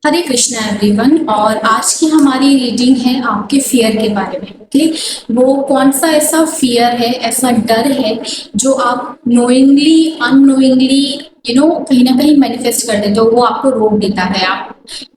हरे Krishna everyone. और आज की हमारी रीडिंग है आपके फियर के बारे में। ओके, वो कौन सा ऐसा फियर है, ऐसा डर है जो आप नोइंगली अननोइंगली कहीं ना कहीं मैनिफेस्ट कर देते हो, वो आपको रोक देता है। आप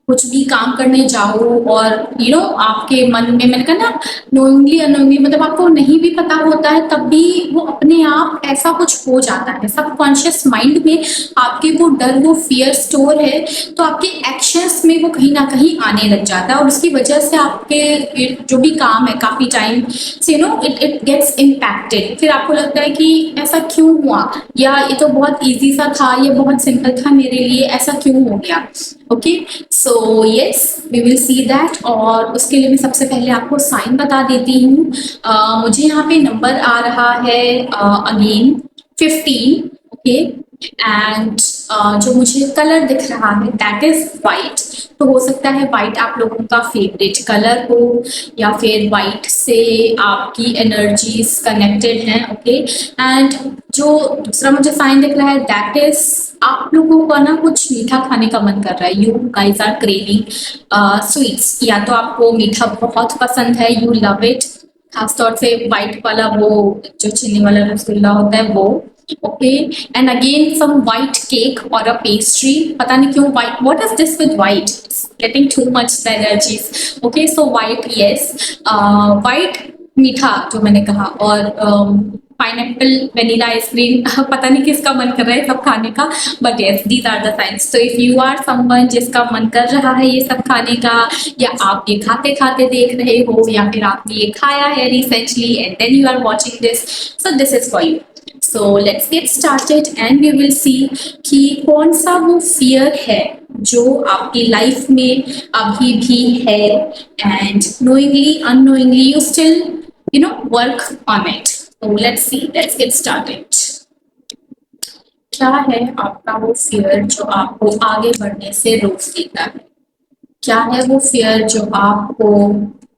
कुछ भी काम करने जाओ और आपके मन में, मैंने कहा ना, नोइंगली अननोइंगली, मतलब आपको नहीं भी पता होता है तब भी वो अपने आप ऐसा कुछ हो जाता है। सबकॉन्शियस माइंड में आपके वो डर, वो फियर स्टोर है, तो आपके एक्शंस में वो कहीं ना कहीं आने लग जाता है और उसकी वजह से आपके जो भी काम है काफी टाइम से इट इट गेट्स इम्पैक्टेड। फिर आपको लगता है कि ऐसा क्यों हुआ, या ये तो बहुत इजी सा था, ये बहुत सिंपल था मेरे लिए, ऐसा क्यों हो गया। Okay, so yes, we will see that. और उसके लिए मैं सबसे पहले आपको साइन बता देती हूँ। मुझे यहाँ पे नंबर आ रहा है अगेन 15। ओके, एंड जो मुझे कलर दिख रहा है दैट इज वाइट। तो हो सकता है वाइट आप लोगों का फेवरेट कलर हो, या फिर वाइट से आपकी एनर्जीज कनेक्टेड हैं। ओके, एंड जो दूसरा मुझे साइन दिख रहा है दैट इज आप लोगों का ना कुछ मीठा खाने का मन कर रहा है। You guys are craving sweets, या तो आपको मीठा बहुत पसंद है, यू लव इट। खासतौर से व्हाइट वाला, वो जो चीनी वाला रसगुल्ला होता है वो। Okay, and again some white cake और अ पेस्ट्री। पता नहीं क्यों white, what is this with white, getting too much the energies. Okay, so white, yes, white मीठा जो मैंने कहा, और पाइनएप्पल वेनिला आइसक्रीम पता नहीं किसका मन कर रहा है सब खाने का, but yes these are the science. तो इफ यू आर समवन जिसका मन कर रहा है ये सब खाने का, या आप ये खाते खाते देख रहे हो, या फिर आपने ये खाया है recently and then you are watching this, so this is for you. So let's get started and we will see कि कौन सा वो फियर है जो आपकी लाइफ में अभी भी है, and knowingly unknowingly you still work on it. So let's see, let's get started. क्या है आपका वो फियर जो आपको आगे बढ़ने से रोक देता है? क्या है वो फियर जो आपको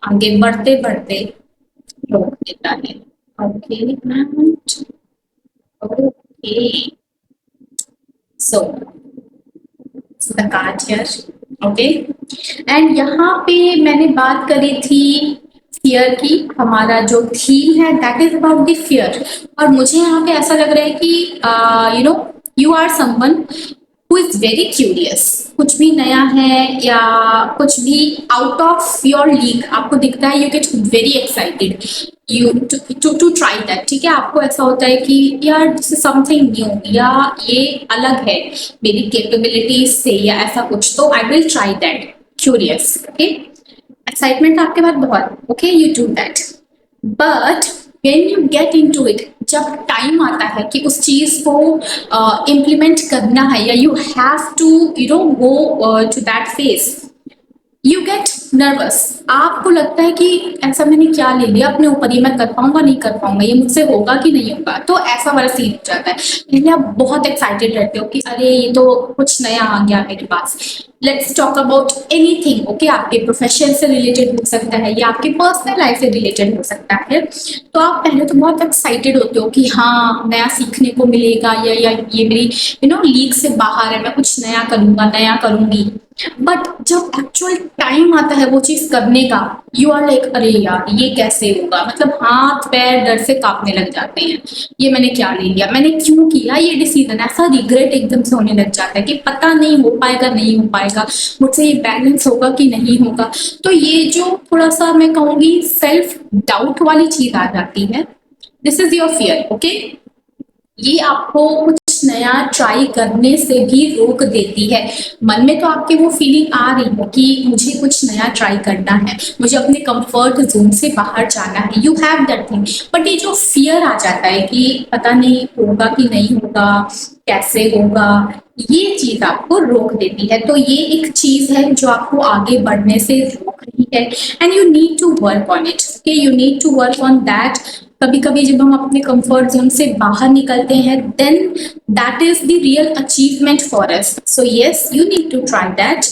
आगे बढ़ते बढ़ते रोक देता है? Okay, okay, so the card here. Okay, and यहाँ पे मैंने बात करी थी फियर की। हमारा जो थीम है that is about the fear. और मुझे यहाँ पे ऐसा लग रहा है कि you are someone who is very curious. कुछ भी नया है या कुछ भी आउट ऑफ योर लीग आपको दिखता है, you get very excited you to try that. ठीक है, आपको ऐसा होता है कि यार दिस इज समथिंग न्यू, या ये अलग है मेरी कैपेबिलिटीज से, या ऐसा कुछ, तो I will try that. Curious, okay, excitement आपके पास बहुत, okay, you do that. But when you get into it, जब टाइम आता है कि उस चीज को इम्प्लीमेंट करना है, या you have to go to that phase, you get nervous. आपको लगता है कि ऐसा मैंने क्या ले लिया अपने ऊपर, ये मैं कर पाऊंगा नहीं कर पाऊंगा, ये मुझसे होगा कि नहीं होगा, तो ऐसा वाला सीन हो जाता है। पहले आप बहुत एक्साइटेड रहते हो कि अरे ये तो कुछ नया आ गया मेरे पास। Let's talk about anything. Okay, आपके प्रोफेशन से रिलेटेड हो सकता है, या आपके पर्सनल लाइफ से रिलेटेड हो सकता है। तो आप पहले तो बहुत एक्साइटेड होते हो कि हाँ नया सीखने को मिलेगा, या ये मेरी लीग से बाहर है, मैं कुछ नया करूंगा, नया करूंगी। बट जब एक्चुअल टाइम आता है वो चीज करने का, यू आर लाइक अरे यार ये कैसे होगा, मतलब हाथ पैर डर से कांपने लग जाते हैं। ये मैंने क्या ले लिया, मैंने क्यों किया ये डिसीजन, ऐसा रिग्रेट एकदम से होने लग जाता है कि पता नहीं हो पाएगा नहीं हो पाएगा, मुझसे ये बैलेंस होगा कि नहीं होगा। तो ये जो थोड़ा सा मैं कहूंगी सेल्फ डाउट वाली चीज आ जाती है, this is your fear. Okay, ये आपको कुछ नया ट्राई करने से भी रोक देती है। मन में तो आपके वो फीलिंग आ रही है कि मुझे कुछ नया ट्राई करना है, मुझे अपने कंफर्ट जोन से बाहर जाना है, you have that thing. But ये जो फियर आ जाता है कि पता नहीं होगा कि नहीं होगा, कैसे होगा, ये चीज आपको रोक देती है। तो ये एक चीज है जो आपको आगे बढ़ने से रोक रही है, and you need to work on it. Okay, you need to work on that. कभी कभी जब हम अपने कंफर्ट जोन से बाहर निकलते हैं, then that is the real achievement for us. So yes, you need to try that.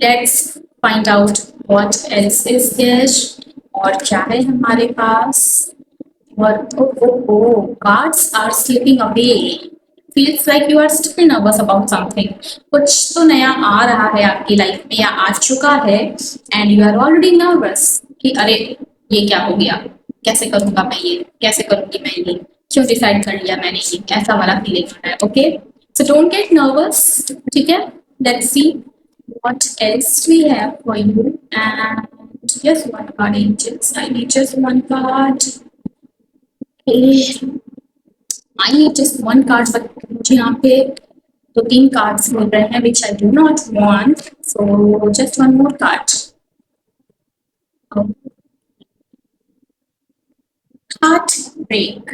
Let's find out what else is there, और क्या है हमारे पास। और oh cards are slipping away. feels like you are still nervous about something. कुछ तो नया आ रहा है आपकी लाइफ में या आ चुका है and you are already nervous कि अरे ये क्या हो गया, कैसे करूंगा मैं ये, कैसे करूंगी मैं ये, क्यों डिसाइड कर लिया मैंने ये, ऐसा वाला फीलिंग होता है. Okay, so don't get nervous. ठीक है, let's see what else we have for you. And yes, one card angels, I need just one card. Okay. I need just one card, but मुझे यहाँ पे दो तीन cards मिल रहे हैं which I do not want, so just one more card. Oh. Heartbreak.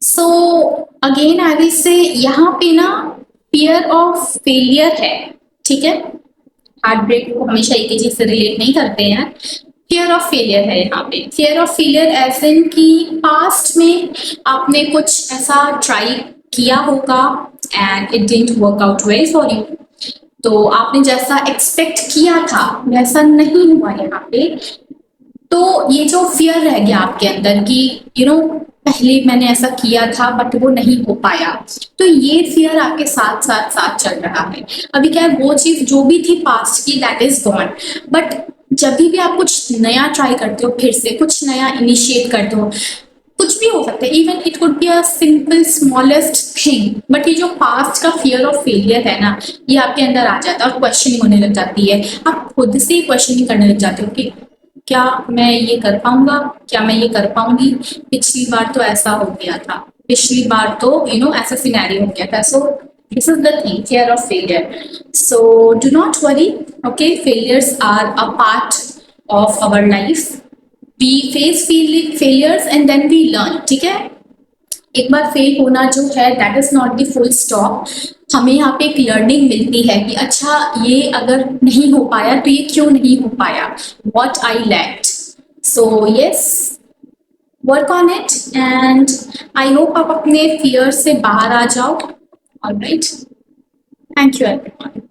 So again I will say यहाँ पे ना fear of failure है. ठीक है, हार्ट ब्रेक को हमेशा एक ही चीज से रिलेट नहीं करते हैं. फियर ऑफ फेलियर है यहाँ पे. Fear of failure as in कि पास्ट में आपने कुछ ऐसा ट्राई किया होगा and it didn't work out well for you. तो आपने जैसा एक्सपेक्ट किया था वैसा नहीं हुआ यहाँ पे. तो ये जो फियर रह गया आपके अंदर कि पहले मैंने ऐसा किया था बट वो नहीं हो पाया, तो ये फियर आपके साथ साथ साथ चल रहा है. अभी क्या है, वो चीज जो भी थी पास्ट की दैट इज गॉन, बट जब भी आप कुछ नया ट्राई करते हो, फिर से कुछ नया इनिशिएट करते हो, कुछ भी हो सकता है, even it could be a simple smallest thing, but ये जो पास्ट का फियर ऑफ फेलियर है ना, ये आपके अंदर आ जाता है और क्वेश्चनिंग होने लग जाती है. आप खुद से क्वेश्चनिंग करने लग जाते हो कि क्या मैं ये कर पाऊंगा, क्या मैं ये कर पाऊंगी, पिछली बार तो ऐसा हो गया था, पिछली बार तो ऐसा सिनेरियो हो गया था. सो this is the thing, fear of failure. So do not worry, okay? Failures are a part of our life. We face failures and then we learn. ठीक है, एक बार फेल होना जो है that is not the full stop. हमें यहाँ पे एक लर्निंग मिलती है कि अच्छा ये अगर नहीं हो पाया तो ये क्यों नहीं हो पाया, what I lacked. So yes, work on it and I hope आप अपने fear से बाहर आ जाओ. All right, thank you everyone.